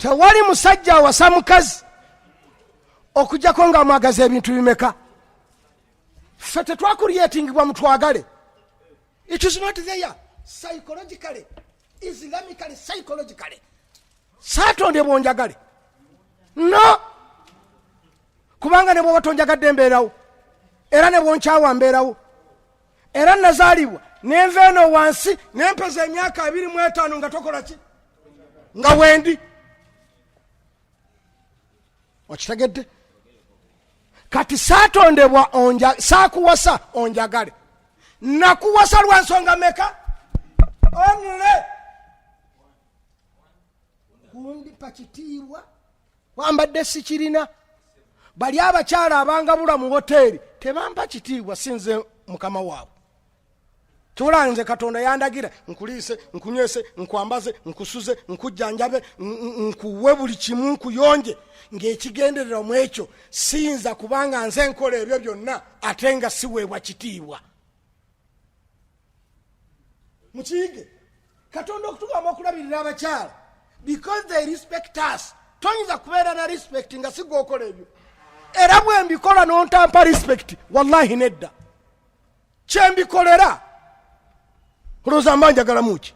tewali musajja awasa mukazi okujjako nga amwagaza ebintu bimeka. Ffe tetwakuliyetingibwa mutwagale. It is not there psychologically, Islamically, psychologically. Satonde bwonjagale. No. Kubanga ne bwoba tonjagadde mbeerawo. Era ne bwonkyawa mbeerawo. Era nazaalibwa nenva eno wansi nempeza emyaka 25 nga tokola ki? Nga wendi. Okitegedde? Kati saatondebwa saakuwasa onjagale. Nakuwasa lwa nsonga meka? Onule. Kundipa kitiibwa wambadde sikirina. Bali abakyala abangabula mu hoteri tebampa kitiibwa sinze mukama waabwe. Tulanze Katonda yandagira nkuliise, nkunywese, nkwambaze, nkusuze, nkujjanjabe, nkuwe buli kimu nkuyonje ng'ekigenderera mu ekyo sinza kubanga nze nkola ebyo byonna ate nga siweebwa kitiibwa. Mukiyige Katonda okutugamba okulabirira abakyala because they respect us. Toyinza kubeera na respect nga si gw'okola ebyo. Era bwe mbikola n'ontampa respect wallahi nedda. Kye mbikolera olowooza mbanjagala muki?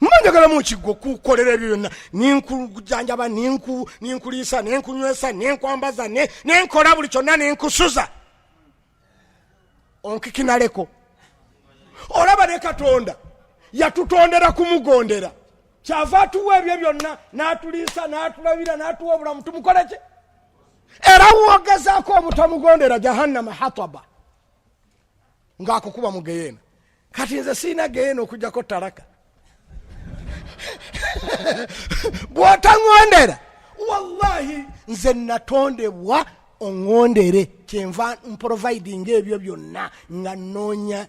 Mbanjagala muki gwe okukolera ebyo byonna ninkujjanjaba ninkuliisa ninkunywesa ninkwambaza nenkola buli kyonna ninkusuza onkikinaleko. Olaba ne Katonda yatutondera kumugondera kyava atuwa ebyo byonna n'atuliisa n'atulabira n'atuwa obulamu tumukole ki? Era wogezaako obutamugondera jahannama hataba ng'akukuba mu geyeena. Kati nze siina geyeena okujjako talaka. Bw'otaŋŋondera wallahi nze natondebwa oŋŋondere kyenva mproviding ebyo byonna nga nnoonya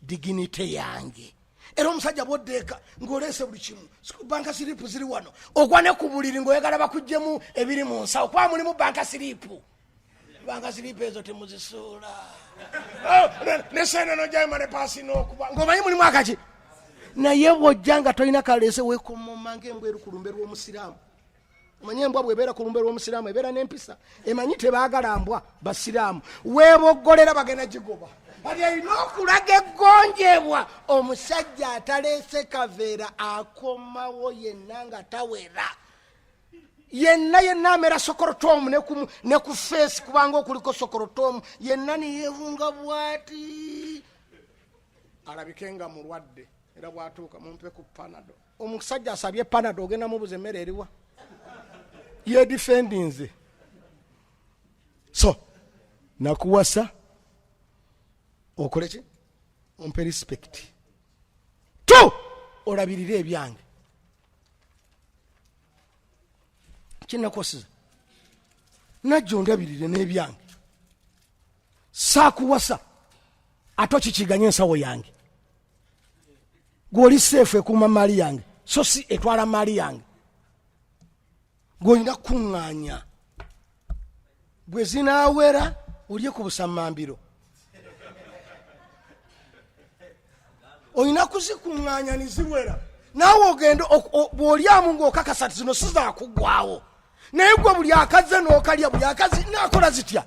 dignity yange. Era omusajja bw'oddeeka ng'oleese buli kimu banka siripu ziri wano ogwane ku buliri ng'oyagala bakuggyemu ebiri mu nsawo kuba mulimu banka siripu. Banka siripu ezo temuzisuula. Nesene nojjayo ne paasi n'okuba ng'omanyi mulimu akaki. Naye bw'ojja nga tolina kaleese weekomoma ng'embwa eri ku lumbe lw'omusiraamu. Omanyi embwa bw'ebeera ku lumbe lw'omusiraamu ebeera n'empisa. Emanyi tebaagala mbwa basiraamu. Weeboggolera bagenda gigoba. Ati alina okulaga eggonjebwa. Omusajja ataleese kaveera akomawo yenna nga tawera. Yenna amera sokorotomu ne ku feesi kubanga okuliko sokorotomu yenna niyeevunga bwati. Alabike nga mulwadde era bwatuuka mumpe ku panado. Omusajja asabye panado ogenda mubuza emmere eriwa. Yedifendinze. So nakuwasa okole ki? Ompe respect. Tu olabirire ebyange. Kinakosiza najja ondabirire n'ebyange. Saakuwasa ate okikiganya ensawo yange. Gw'oli seefu ekuuma maali yange so si etwala maali yange. Gw'olina kuŋŋaanya bwe zinaawera olye ku busammambiro. Olina kuzikuŋŋaanya niziwera naawe ogenda bw'olyamu ng'okakasa ti zino sizaakuggwawo. Naye gwe buli akaze n'okalya buli akazi naakola zitya.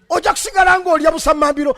Ojja kusigala ng'olya busammambiro